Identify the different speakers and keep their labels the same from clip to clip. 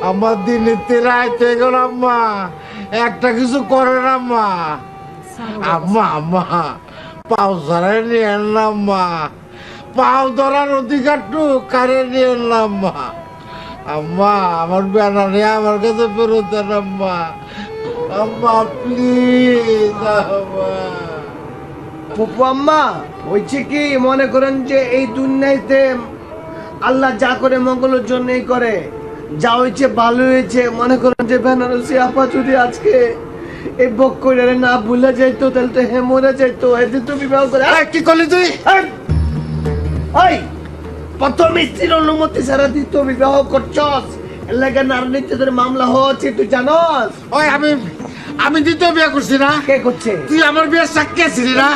Speaker 1: আমার দিনে রাইতে গেল আম্মা, একটা কিছু করে না আম্মা। আম্মা আম্মা পাও ধরাই নিয়ে না আম্মা, পাও ধরার অধিকারটু কারে নিয়ে না আম্মা। আম্মা আমার ব্যানারে আমার কাছে ফেরত দেন আম্মা, আম্মা প্লিজ আম্মা।
Speaker 2: ফুপু আম্মা হয়েছে কি, মনে করেন যে এই দুনিয়াতে আল্লাহ যা করে মঙ্গলের জন্যই করে, যা হয়েছে ভালো হয়েছে। মনে করেন যে বেনারসি আপা যদি আজকে এই বক্করে না ভুলে যাইতো তাহলে তো হে মরে যাইতো। এদিন তো বিবাহ করে
Speaker 1: কি করলি তুই?
Speaker 2: ওই প্রথম স্ত্রীর অনুমতি ছাড়া তুই তো বিবাহ করছস, এর লাগে নারী নির্যাতনের মামলা হচ্ছে, তুই জানস?
Speaker 1: ওই আমি দ্বিতীয় বিয়ে করছি না।
Speaker 2: কে করছে?
Speaker 1: তুই আমার বিয়ের সাক্ষী ছিলি না।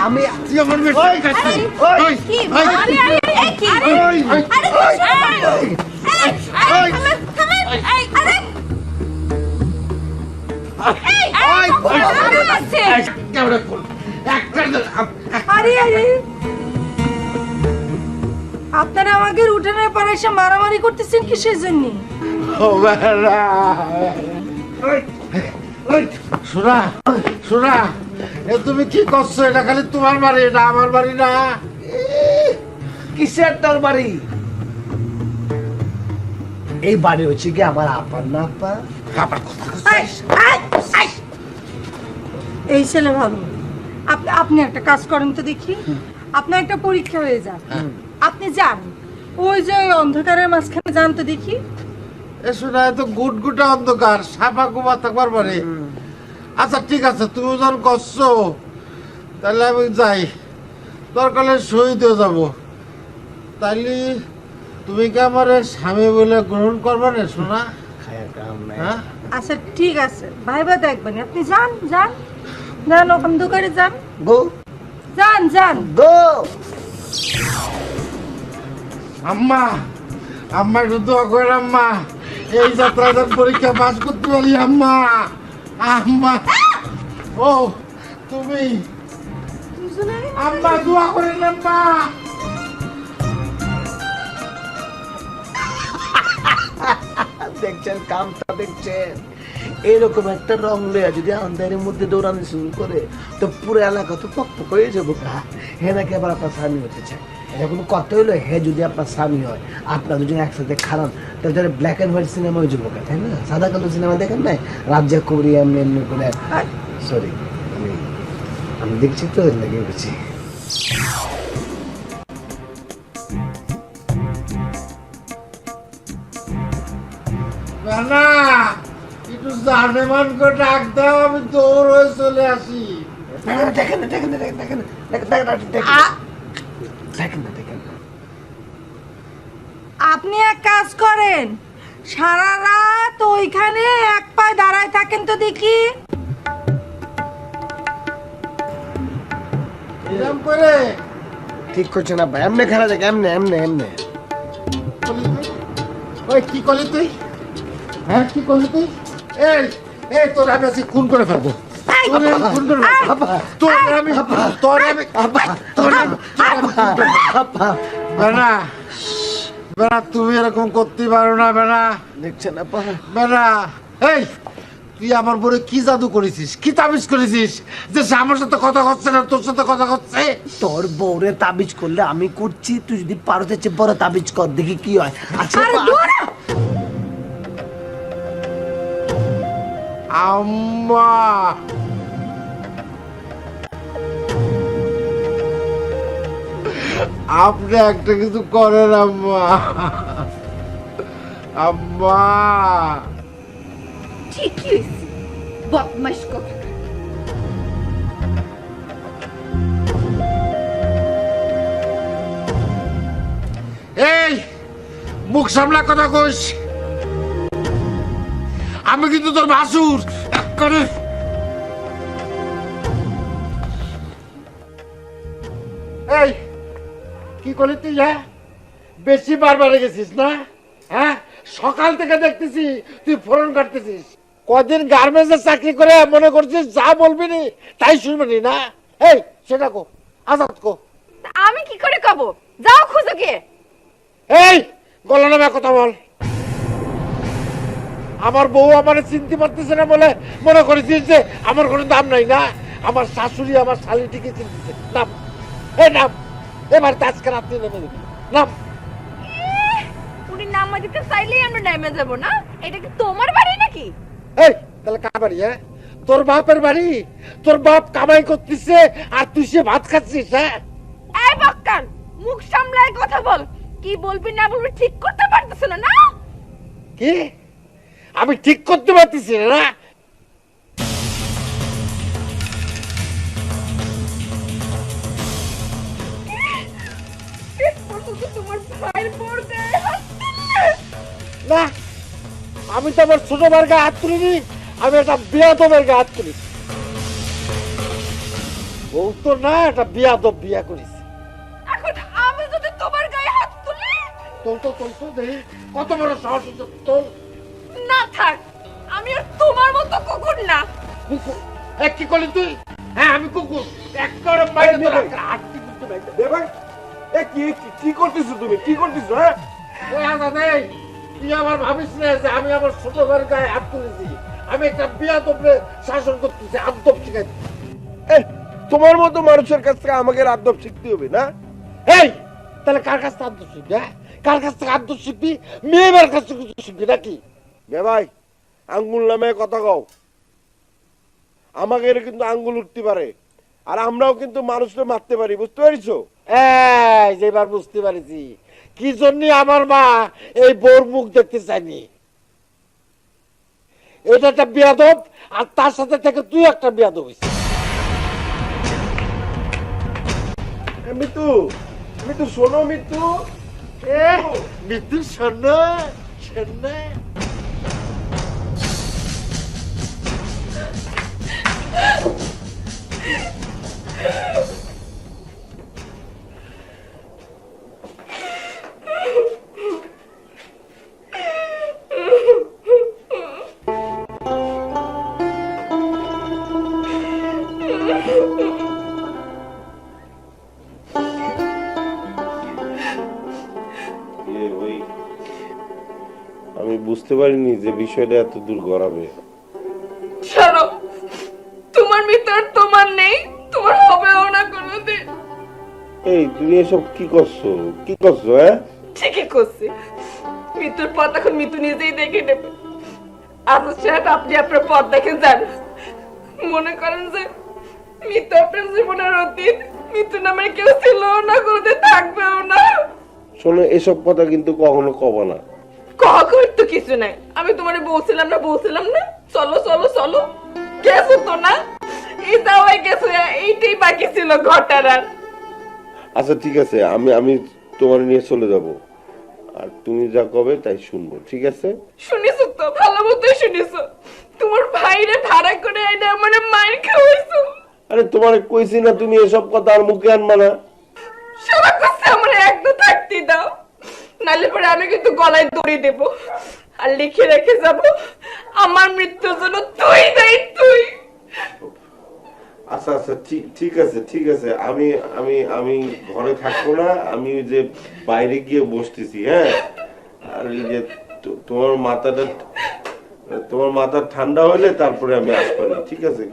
Speaker 1: তুই আমার বিয়ের সাক্ষী ছিলি।
Speaker 3: আপনারা আমাকে উঠানের পরে এসে মারামারি করতেছেন কিসের জন্য?
Speaker 1: শোনা শোনা, তুমি কি করছো? এটা খালি তোমার বাড়ি, এটা আমার বাড়ি না।
Speaker 2: কিসের তোর বাড়ি? এই বাড়ি হচ্ছে কি আমার আপার না আপা?
Speaker 3: এই ছেলে ভালো। আপনি একটা কাজ করেন তো দেখি, আপনার একটা পরীক্ষা হয়ে যাক, আপনি যান ওই যে ওই অন্ধকারের মাঝখানে যান তো দেখি।
Speaker 1: শোনা তো গুটগুটা অন্ধকার, সাপা কুমা থাকবার পারে। আচ্ছা ঠিক আছে, তুমি যখন করছো তাহলে আমি যাই, দরকার শহীদ হয়ে যাবো। তাইলে তুমি কি আমার স্বামী বলে গ্রহণ করবে না শোনা? হ্যাঁ
Speaker 3: আচ্ছা ঠিক আছে, ভাইবা দেখবেন। আপনি যান যান যান, অন্ধকারে যান,
Speaker 2: গো
Speaker 3: যান যান
Speaker 2: গো।
Speaker 1: আম্মা আম্মা একটু দোয়া করে আম্মা, এই যাত্রাটার পরীক্ষা পাস করতে পারি আম্মা। আম্মা ও তুমি আম্মা দোয়া করেন আম্মা।
Speaker 2: দেখছেন কামটা, দেখছেন এরকম একটা রং লইয়া যদি আন্ধারের মধ্যে দৌড়ানো শুরু করে তো পুরো এলাকা তো পক হয়ে যাবো। হে নাকি আবার আপনার স্বামী হতে চায়, এটা কোনো কথা হইলো? হে যদি আপনার স্বামী হয়, আপনার দুজন একসাথে খারাপ, তাহলে তাহলে ব্ল্যাক অ্যান্ড হোয়াইট সিনেমা হয়ে যাবো, তাই না? সাদা কালো সিনেমা দেখেন না, রাজ্জা কবরি এমনি এমনি করে। সরি আমি দেখছি তো লেগে গেছি।
Speaker 1: না একটু জানেমান করে ডাক দাও, আমি দৌড় হয়ে চলে আসি।
Speaker 2: দেখেন না দেখেন না দেখেন দেখেন দেখেন না দেখেন।
Speaker 3: আপনি এক কাজ করেন, সারা রাত ওইখানে এক পায়ে দাঁড়ায় থাকেন তো দেখি।
Speaker 1: এরকম করে
Speaker 2: ঠিক করছে না ভাই, এমনি খেলা দেখ, এমনি এমনি এমনি।
Speaker 1: ওই কি করলি তুই? হ্যাঁ কি করলি তুই? এই এই তোর আমি আজকে খুন করে ফেলবো, তোর আমি খুন করে ফেলবো, তোর আমি বেনা বেনা, তুমি এরকম করতে পারো না বেনা।
Speaker 2: দেখছেন আপা?
Speaker 1: বেনা এই তুই আমার বড় কি জাদু করেছিস, কি তাবিজ করেছিস যে সে আমার সাথে কথা হচ্ছে না, তোর সাথে কথা হচ্ছে?
Speaker 2: তোর বউরে তাবিজ করলে আমি করছি, তুই যদি পারো চেয়ে বড় তাবিজ কর, দেখি কি হয়। আচ্ছা
Speaker 1: আম্মা আপনি একটা কিছু করেন আম্মা, আম্মা।
Speaker 4: ঠিকই বদমাইশ কথা।
Speaker 1: এই মুখ সামলা কথা কইস, আমি কিন্তু তোর ভাসুর করে। এই কি করলি তুই? হ্যাঁ বেশি বারবার গেছিস না? হ্যাঁ সকাল থেকে দেখতেছি তুই ফোরন কাটতেছিস। কদিন গার্মেন্টসে চাকরি করে মনে করছিস যা বলবি নি তাই শুনবি না? এই সেটা কো, আজাদ কো।
Speaker 4: আমি কি করে কব? যাও খুঁজো কে।
Speaker 1: এই গলা নামে কথা বল। আমার বউ আমার চিনতে পারতেছে না বলে মনে করেছিস যে আমার কোনো দাম নাই না? আমার শাশুড়ি আমার শালিটিকে চিনতেছে। নাম, এই নাম, এবার আজকে রাত্রে নেমে দিবি। নাম।
Speaker 4: উনি নামা দিতে চাইলেই আমরা নেমে যাব না? এটা কি তোমার বাড়ি নাকি?
Speaker 1: এই তাহলে কার বাড়ি? হ্যাঁ, তোর বাপের বাড়ি। তোর বাপ কামাই করতেছে আর তুই সে ভাত খাচ্ছিস। হ্যাঁ,
Speaker 4: এই বক্কান, মুখ সামলায় কথা বল। কি বলবি না বলবি ঠিক করতে পারতেছ না না?
Speaker 1: কি আমি ঠিক করতে পারতেছি না?
Speaker 4: শেষ পর্যন্ত তোমার ভাইয়ের বোর গায়ে হাত তুললে?
Speaker 1: না, আমি তো আমার ছোট ভাইয়ের গায়ে হাত তুলিনি, আমি একটা বিয়াদবের গায়ে হাত তুলিছি। বউ তো না, একটা বিয়াদব বিয়া করিস।
Speaker 4: এখন আমি যদি তোমার গায়ে হাত তুলি?
Speaker 1: তোল দেখি কত বড় সাহস হচ্ছে তোল।
Speaker 4: না থাক, আমি আর তোমার মতো কুকুর না।
Speaker 1: কুকুর? কি করলি তুই? হ্যাঁ আমি কুকুর। এক করে বাইরে তোর হাঁটতে করতে বাইরে।
Speaker 5: ভাই এ কি করতেছো তুমি? কি করতেছো? হ্যাঁ,
Speaker 1: তুই আমার ভাবিস না যে আমি আমার ছোট ভাইয়ের গায়ে হাত তুলেছি। আমি একটা বিয়াদবরে শাসন করতেছি, আদব শিখাইছি।
Speaker 5: তোমার মতো মানুষের কাছ থেকে আমাকে আদব শিখতে হবে না?
Speaker 1: এই তাহলে কার কাছ থেকে আদব শিখবি? হ্যাঁ, কার কাছ থেকে আদব শিখবি? মেয়ের কাছ থেকে শিখবি নাকি?
Speaker 5: ভাই আঙ্গুল নামে কথা কও। আমাকে কিন্তু আঙ্গুল উঠতে পারে, আর আমরাও কিন্তু মানুষকে মারতে পারি, বুঝতে পারিছো?
Speaker 1: এই যেবার বুঝতে পারিছি কি জন্য আমার মা এই বোর মুখ দেখতে চায়নি। এটা একটা বিয়াদব, আর তার সাথে থেকে তুই একটা বিয়াদব হইছিস।
Speaker 5: মৃত্যু, মৃত্যু শোনো, মৃত্যু।
Speaker 1: মৃত্যু শোন, শোন।
Speaker 5: আমি বুঝতে পারিনি যে বিষয়টা এত দূর গড়াবে।
Speaker 4: ছাড়ো, তোমার ভিতর তোমার নেই, তোমার হবেও না কোনোদিন।
Speaker 5: এই তুমি এসব কি করছো? কি করছো? হ্যাঁ,
Speaker 4: ঠিকই করছি। মৃত্যুর পথ এখন মৃত্যু নিজেই দেখে নেবে। আজ সাহেব, আপনি আপনার পথ দেখে যান। মনে করেন যে মৃত্যু আপনার জীবনের অতীত, মৃত্যু নামের কেউ ছিল না, কোনোদিন থাকবেও না।
Speaker 5: শোনো, এসব কথা কিন্তু কখনো কব না।
Speaker 4: কখন তো কিছু নাই, আমি তোমারে বলছিলাম না? চলো চলো চলো, গেছো তো না? এই যাওয়াই গেছো, এইটাই বাকি ছিল ঘটার। আর
Speaker 5: আচ্ছা ঠিক আছে, আমি তোমার নিয়ে চলে যাব, আর তুমি যা কবে তাই শুনবো, ঠিক আছে?
Speaker 4: শুনিছো তো, ভালো মতোই শুনিছো। তোমার ভাইরে ভাড়া করে এনে আমার মায়ের খাওয়াইছো।
Speaker 5: আরে তোমার কইছি না তুমি এসব কথা আর মুখে আনবা না।
Speaker 4: সবার কাছে আমার একদম থাকতে দাও, নালে পরে আমি কিন্তু গলায় দড়ি দেব আর লিখে রেখে যাব, আমার মৃত্যুর জন্য তুই দায়ী, তুই।
Speaker 5: আচ্ছা আচ্ছা, ঠিক আছে, আমি ঘরে থাকবো না, আমি ওই যে বাইরে গিয়ে বসতেছি। হ্যাঁ, আর এই যে তোমার মাথা ঠান্ডা হলে তারপরে আমি আসবো, ঠিক আছে?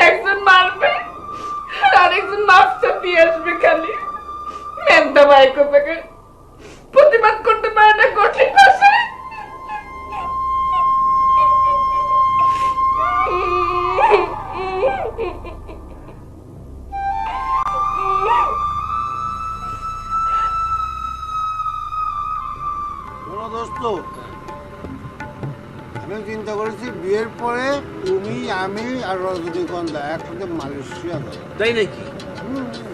Speaker 4: একজন মারবে আর একজন মাপটা দিয়ে আসবে, খালি মেন্দা বাইক প্রতিবাদ করতে পারে না কঠিন ভাষায়।
Speaker 6: দোস্ত, আমি চিন্তা করেছি বিয়ের পরে তুমি, আমি আর রজনীগন্ধা একসাথে মালয়েশিয়া যাবো।
Speaker 2: তাই নাকি?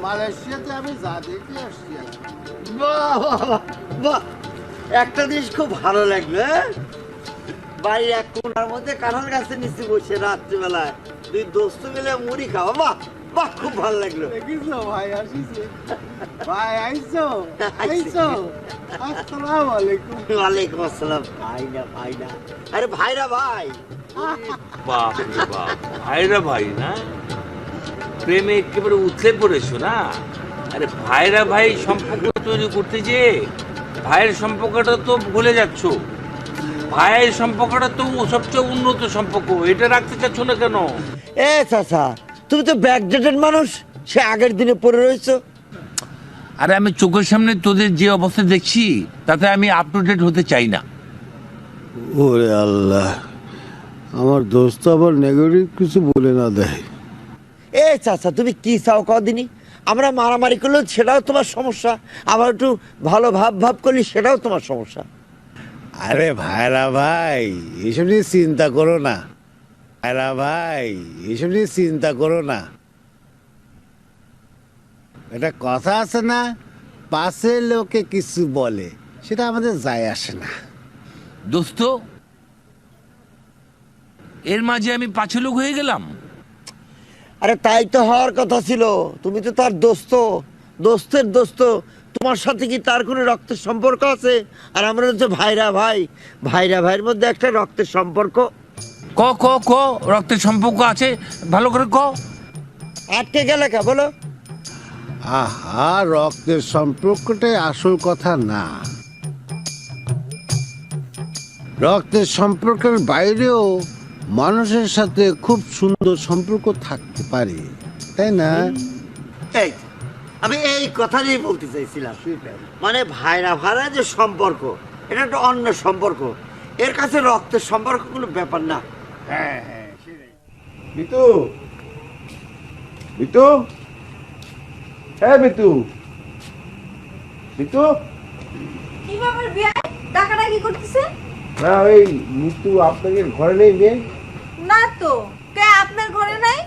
Speaker 6: মালয়েশিয়াতে আমি যা দেখে আসছি আর কি।
Speaker 7: বাহ বাহ বাহ, একটা জিনিস খুব ভালো লাগলো। বাড়ির এক কোণার মধ্যে কাঁঠাল গাছের নিচে বসে রাত্রিবেলায় দুই দোস্ত মিলে মুড়ি খাওয়া, বাহ বাহ, খুব ভালো লাগলো।
Speaker 6: দেখিছো ভাই আসিছে? ভাই আইছো? আইছো? আসসালামু আলাইকুম।
Speaker 7: ওয়ালাইকুম আসসালাম। ভাই না, আরে ভাইরা ভাই।
Speaker 8: বাপ রে বাপ, ভাইরা ভাই না? প্রেমে একেবারে উতলে পড়েছো না? আরে ভাইরা ভাই সম্পর্ক তৈরি করতে যে ভাইয়ের সম্পর্কটা তো ভুলে যাচ্ছ। ভাইয়ের সম্পর্কটা তো সবচেয়ে উন্নত সম্পর্ক, এটা রাখতে চাচ্ছ না কেন?
Speaker 7: এ চাচা, তুমি তো ব্যাকডেটেড মানুষ, সে আগের দিনে পড়ে রয়েছো।
Speaker 8: আরে আমি চোখের সামনে তোদের যে অবস্থা দেখছি তাতে আমি আপ টু ডেট হতে চাই না।
Speaker 6: ওরে আল্লাহ, আমার দোস্ত আবার নেগেটিভ কিছু বলে না দেয়।
Speaker 7: এ চাচা, তুমি কি চাও কদিনই? আমরা মারামারি করলে সেটাও তোমার সমস্যা, আবার একটু ভালো ভাব করলে সেটাও তোমার সমস্যা।
Speaker 6: আরে ভাইরা ভাই, এসব নিয়ে চিন্তা করো না। ভাইরা ভাই, এসব নিয়ে চিন্তা করো না। একটা কথা আছে না, পাশে লোকে কিছু বলে, সেটা আমাদের যায় আসে না।
Speaker 8: দোস্ত, এর মাঝে আমি পাছে লোক হয়ে গেলাম?
Speaker 7: আরে তাই তো হওয়ার কথা ছিল, তুমি তো তার দোস্ত, দোস্তের দোস্ত। তোমার সাথে কি তার কোনো রক্তের সম্পর্ক আছে? আর আমরা হচ্ছে ভাইরা ভাই, ভাইরা ভাইয়ের মধ্যে একটা রক্তের সম্পর্ক।
Speaker 8: ক ক ক রক্তের সম্পর্ক আছে, ভালো করে ক।
Speaker 7: আটকে গেলে কে বলো?
Speaker 6: আহা, রক্তের সম্পর্কটাই আসল কথা না। রক্তের সম্পর্কের বাইরেও মানুষের সাথে খুব সুন্দর সম্পর্ক থাকতে পারে, তাই না?
Speaker 7: এই, আমি এই কথাটাই বলতে চাইছিলাম, মানে ভাইরা ভাইরা যে সম্পর্ক, এটা একটা অন্য সম্পর্ক, এর কাছে রক্তের সম্পর্ক কোনো ব্যাপার না।
Speaker 5: বিতু, বিতু, হ্যাঁ বিতু, বিতু।
Speaker 3: কি ব্যাপার বিয়াই, ডাকাডাকি করতেছে?
Speaker 5: না, ওই মিতু আপনাদের ঘরে নেই মেয়ে?
Speaker 3: না তো, কে আপনার ঘরে নাই?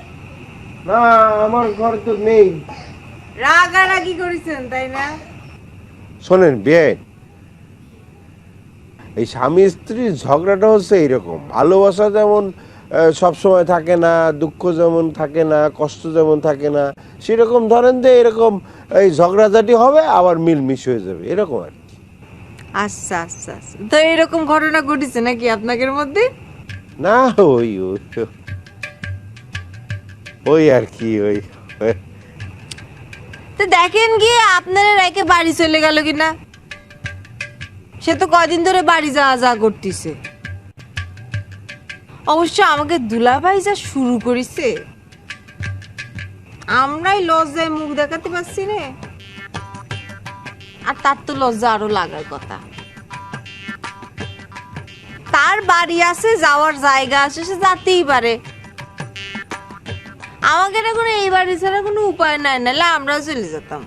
Speaker 5: না, আমার ঘরে তো নেই।
Speaker 3: রাগারাগি করেছেন তাই না?
Speaker 5: শোনেন বিয়ে, এই স্বামী স্ত্রীর ঝগড়াটা হচ্ছে এইরকম। ভালোবাসা যেমন সবসময় থাকে না, দুঃখ যেমন থাকে না, কষ্ট যেমন থাকে না, সেরকম ধরেন যে এরকম এই ঝগড়াঝাটি হবে, আবার মিলমিশ হয়ে যাবে, এরকম আর কি।
Speaker 9: আচ্ছা আচ্ছা আচ্ছা, তো এরকম ঘটনা ঘটেছে নাকি আপনাদের মধ্যে?
Speaker 5: না, ওই ওই ওই আর কি, ওই
Speaker 9: তো দেখেন গিয়ে আপনারা রেখে বাড়ি চলে গেল কিনা। সে তো কদিন ধরে বাড়ি যাওয়া যা করতেছে। অবশ্য আমাকে দুলাভাই যা শুরু করেছে, আমরাই লজ্জায় মুখ দেখাতে পারছি না। আর তার তো লজ্জা আরো লাগার কথা। তার বাড়ি আছে, যাওয়ার জায়গা আছে, সে যেতেই পারে। আমাকে এখন এই বাড়ি ছাড়া কোনো উপায় নাই, নাহলে আমরাও চলে যেতাম।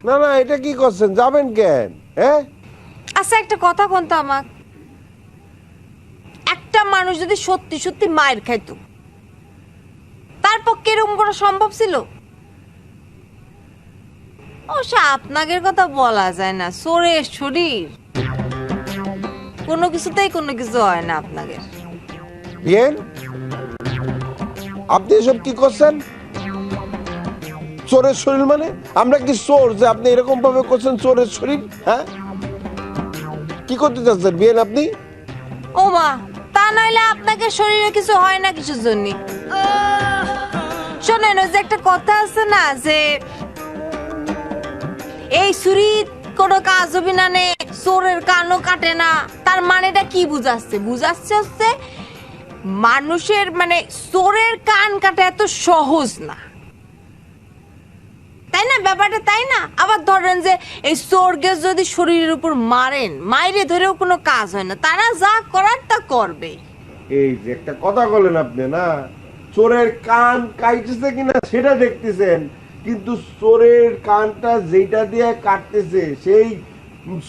Speaker 5: না না, এটা কি করছেন, যাবেন কেন? হ্যাঁ,
Speaker 9: আচ্ছা একটা কথা কোন তো আমাক, একটা মানুষ যদি সত্যি সত্যি মায়ের খাইতো, তার পক্ষে এরকম করা সম্ভব ছিল? অবশ্য আপনাদের কথা বলা যায় না, চোরের শরীর, কোনো কিছুতেই কোনো কিছু হয় না আপনাদের।
Speaker 5: বিয়েন, আপনি এসব কি করছেন? চোরের শরীর মানে আমরা কি চোর যে আপনি এরকম ভাবে করছেন? চোরের শরীর, হ্যাঁ? কি করতে চাচ্ছেন বিয়েন আপনি?
Speaker 9: ও মা, তা নাইলে আপনাকে শরীরে কিছু হয় না কিছুর জন্য? শোনেন, ওই যে একটা কথা আছে না, যে এই ছুরি কোনো কাজ হবে না নে, চোরের কানও কাটে না, তার মানেটা কি বুঝাচ্ছে? বুঝাচ্ছে হচ্ছে মানুষের মানে চোরের কান কাটা এত সহজ না, তাই না ব্যাপারটা, তাই না? আবার ধরেন যে এই চোরকে যদি শরীরের উপর মারেন, মাইরে ধরেও কোনো কাজ হয় না, তারা যা করার তা করবে।
Speaker 5: এই যে একটা কথা বলেন আপনি, না চোরের কান কাটতেছে কিনা সেটা দেখতেছেন, কিন্তু চোরের কানটা যেটা দিয়ে কাটতেছে সেই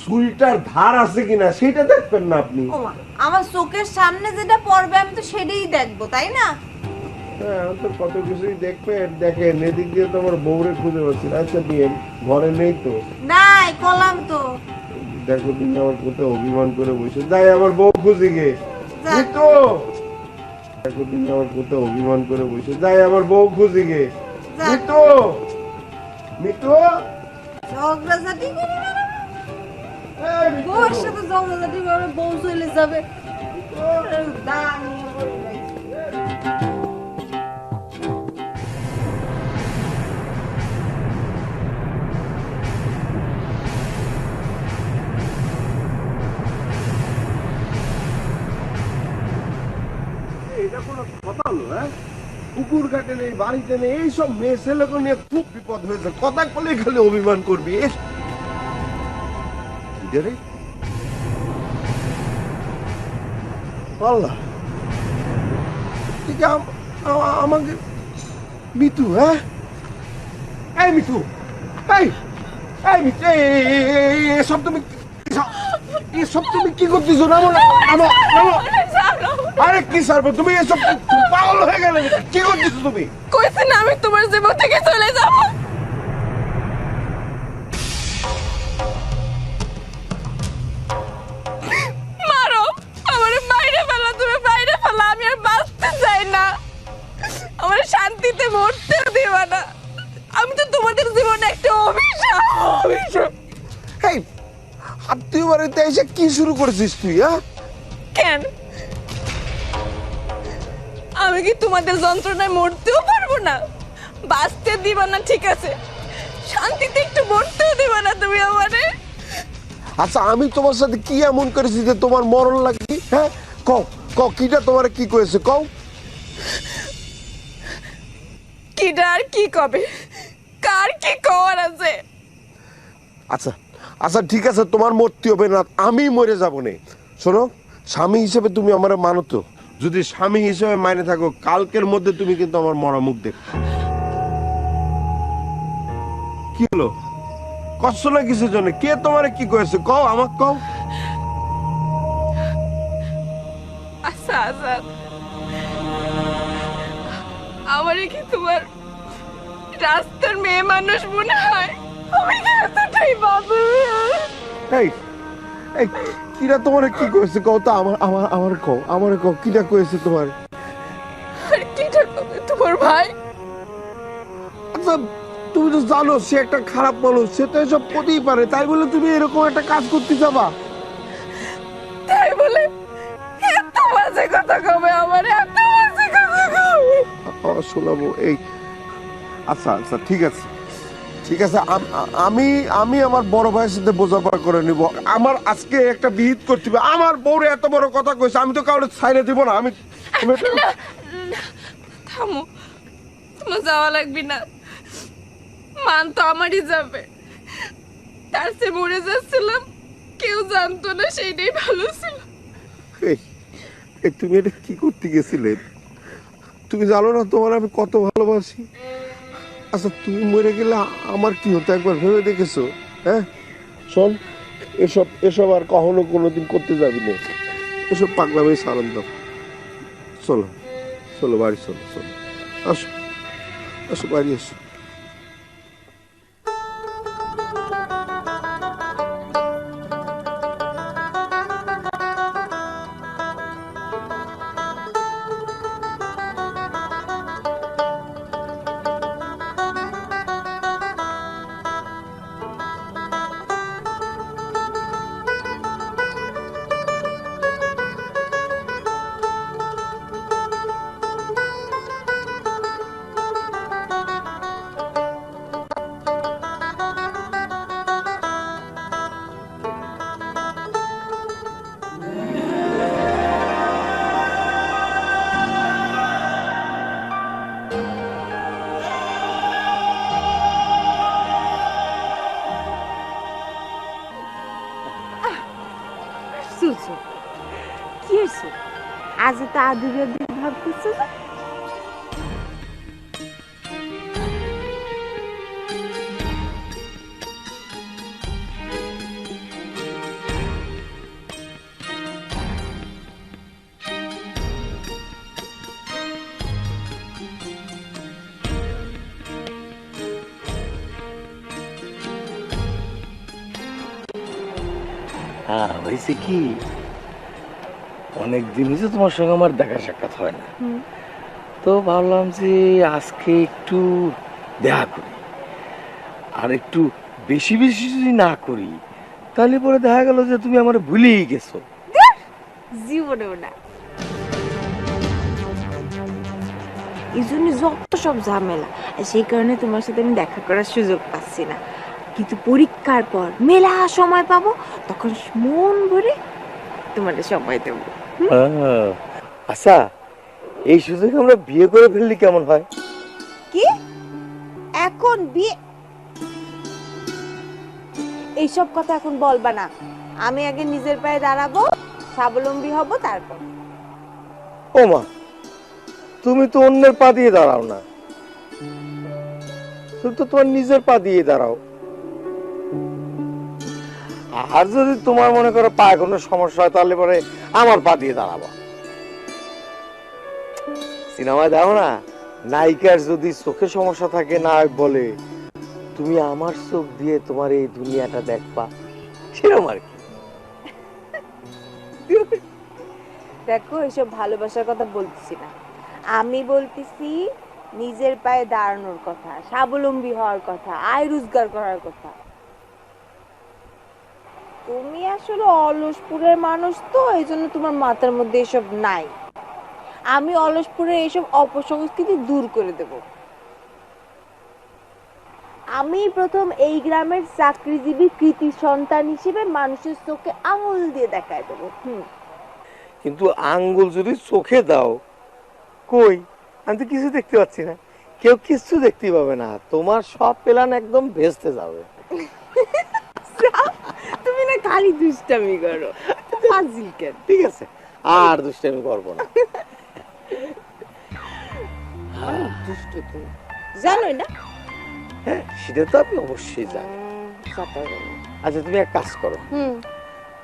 Speaker 5: ছুরিটার ধার আছে কিনা সেটা দেখবেন না আপনি।
Speaker 9: ও মা, আমার চোখের সামনে যেটা পড়বে আমি তো সেটাই দেখবো, তাই না?
Speaker 5: হ্যাঁ, তো কত কিছুই দেখবেন। দেখেন, এদিক দিয়ে তো আমার বউরে খুঁজে পাচ্ছি না। আচ্ছা বিয়ে, ঘরে নেই তো?
Speaker 9: নাই, কলাম তো।
Speaker 5: দেখো তুমি আমার কোথাও অভিমান করে বসে, যাই আমার বউ খুঁজে গে। মিতু, দেখো তুমি আমার কোথাও অভিমান করে বসে, যাই আমার বউ খুঁজে গে। মিতু, মিতু,
Speaker 9: ঝগড়াঝাটি করে না,
Speaker 5: এই মিতু।
Speaker 9: বউর সাথে ঝগড়াঝাটি করে বউ চলে যাবে। দাঁড়িয়ে পড়ে রয়েছে।
Speaker 5: পুকুর ঘাটে নেই, বাড়িতে নেই, এইসব মেয়ে ছেলেকে নিয়ে খুব বিপদ হয়েছে। কথা বলে খালি অভিমান করবি। রে আল্লাহ, ঠিক আমাকে মিতু, হ্যাঁ এই মিতু, এই এই মিতু, এসব তুমি কি করতেছো? আরে কি সারবো তুমি? এসব পাগল হয়ে গেলে, কি করতেছো তুমি?
Speaker 9: কইছি না আমি তোমার জীবন থেকে চলে যাব। মারো আমারে, বাইরে ফেলা, তুমি বাইরে ফেলা, আমি আর বাঁচতে চাই না। আমার শান্তিতে মরতে দিবা না। আমি তো তোমাদের জীবনে একটা অভিশাপ।
Speaker 5: এই আত্মীয় বাড়িতে এসে কি শুরু করেছিস তুই? হ্যাঁ
Speaker 9: কেন আমি কি তোমাদের যন্ত্রণায় মরতেও পারবো না? বাঁচতে দিবা না ঠিক আছে, শান্তিতে একটু মরতেও দিবা না তুমি আমারে?
Speaker 5: আচ্ছা, আমি তোমার সাথে কি এমন করেছি যে তোমার মরণ লাগবে? হ্যাঁ কও কও, কিটা তোমার কি করেছে কও?
Speaker 9: কিটা আর কি কবে, কার কি কওয়ার আছে?
Speaker 5: আচ্ছা আচ্ছা ঠিক আছে, তোমার মরতে হবে না, আমি মরে যাবো না। শোনো, স্বামী হিসেবে তুমি আমার মানো তো? যদি স্বামী হিসেবে মানে থাকো, কালকের মধ্যে তুমি কিন্তু আমার মরা মুখ দেখ। কি হলো, কষ্ট না কিসের জন্য? কে তোমারে কি করেছে কও, আমাকে কও।
Speaker 9: আচ্ছা আচ্ছা, আমারে কি তোমার রাস্তার মেয়ে মানুষ মনে হয়? আমি কি এতটাই বাবু?
Speaker 5: এই এই কিরা তোমারে কি করেছে কও তো? আমার কও, আমার কও, কিরা করেছে তোমার?
Speaker 9: আর কিটা কবে তোমার ভাই?
Speaker 5: আচ্ছা, তুমি তো জানো সে একটা খারাপ মানুষ, সে তো এসব করতেই পারে, তাই বলে তুমি এরকম একটা কাজ করতে যাবা?
Speaker 9: তাই বলে এত বাজে কথা কবে আমার? এত বাজে কথা কবে?
Speaker 5: শোনাবো এই। আচ্ছা আচ্ছা ঠিক আছে ঠিক আছে, আমি আমার বড় ভাইয়ের সাথে বোঝাপড়া করে নিব। আমার আজকে একটা বিহিত করতে হবে। আমার বউরে এত বড় কথা কইছে, আমি তো কাউকে ছাইড়ে দিব না। আমি
Speaker 9: থামো, তোমার যাওয়া লাগবে না, মান তো আমারই যাবে। তার সে মরে যাচ্ছিলাম, কেউ জানতো না, সেইটাই ভালো ছিল।
Speaker 5: এই তুমি এটা কি করতে গেছিলে? তুমি জানো না তোমার আমি কত ভালোবাসি? আচ্ছা, তুমি মরে গেলে আমার কি হতো একবার ভেবে দেখেছো? হ্যাঁ শোন, এসব আর কখনো কোনোদিন করতে যাবি না। এসব পাগলামি সারান দাও। চলো চলো বাড়ি চলো, চলো আসো আসো বাড়ি আসো।
Speaker 9: কি হয়েছে আজ তো আদুরে ভাবতেছে না?
Speaker 2: হ্যাঁ হয়েছে কি, অনেকদিন হয়েছে তোমার সঙ্গে আমার দেখা সাক্ষাৎ হয় না, তো ভাবলাম যে আজকে একটু দেখা করি। আর একটু বেশি বেশি যদি না করি তাহলে পরে দেখা গেল যে তুমি আমার ভুলেই গেছো।
Speaker 9: জীবনেও না। এই জন্য যত সব ঝামেলা, সেই কারণে তোমার সাথে আমি দেখা করার সুযোগ পাচ্ছি না। কিন্তু পরীক্ষার পর মেলা সময় পাবো, তখন মন ভরে তোমার সময় দেবো।
Speaker 2: আচ্ছা,
Speaker 5: এই সুযোগ আমরা বিয়ে করে ফেললি কেমন হয়?
Speaker 9: কি এখন বিয়ে? এইসব কথা এখন বলবা না। আমি আগে নিজের পায়ে দাঁড়াবো, স্বাবলম্বী হব, তারপর।
Speaker 5: ও মা, তুমি তো অন্যের পা দিয়ে দাঁড়াও না, তুমি তো তোমার নিজের পা দিয়ে দাঁড়াও। আর যদি তোমার মনে করো পায়ে কোনো সমস্যা হয় তাহলে পরে আমার পা দিয়ে দাঁড়াবো। সিনেমায় দেখো না, নায়িকার যদি চোখে সমস্যা থাকে না বলে তুমি আমার চোখ দিয়ে তোমার এই দুনিয়াটা দেখবা, সেরকম আর কি।
Speaker 9: দেখো, এসব ভালোবাসার কথা বলতেছি না, আমি বলতেছি নিজের পায়ে দাঁড়ানোর কথা, স্বাবলম্বী হওয়ার কথা, আয় রোজগার করার কথা। তুমি আসলে অলসপুরের মানুষ তো, এই জন্য তোমার মাথার মধ্যে এসব নাই। আমি অলসপুরের এইসব অপসংস্কৃতি দূর করে দেব। আমি প্রথম এই গ্রামের চাকরিজীবী কৃতি সন্তান হিসেবে মানুষের চোখে আঙুল দিয়ে দেখায় দেবো।
Speaker 5: কিন্তু আঙ্গুল যদি চোখে দাও, কই, আমি তো কিছু দেখতে পাচ্ছি না, কেউ কিছু দেখতে পাবে না, তোমার সব প্ল্যান একদম ভেস্তে যাবে।
Speaker 9: তুমি না খালি দুষ্টামি করো, ফাজিল কেন?
Speaker 5: ঠিক আছে, আর দুষ্টামি করবো না।
Speaker 9: দুষ্ট তুমি, জানোই না?
Speaker 5: হ্যাঁ, সেটা তো আমি অবশ্যই জানি। আচ্ছা, তুমি এক কাজ করো,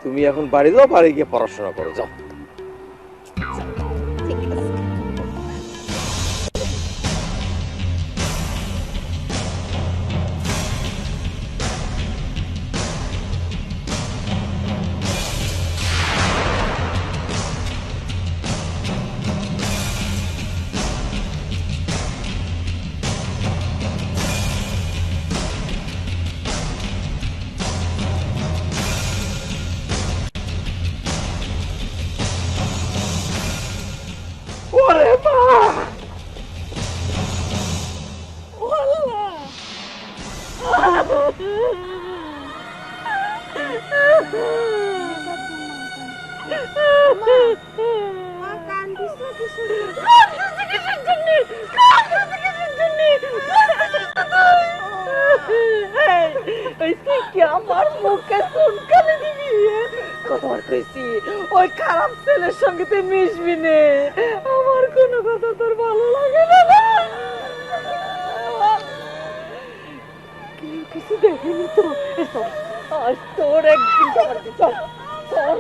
Speaker 5: তুমি এখন বাড়ি যাও, বাড়ি গিয়ে পড়াশোনা করো, যাও। ওরে মা,
Speaker 4: আমার মুখে চুনকালি দিবি? তোমার কইছি ওই খারাপ ছেলের সঙ্গে তুই মিশবি নে, আমার কোনো কথা তোর ভালো লাগে না। কিছু দেখিনি তো, তোর একদিন চল চল।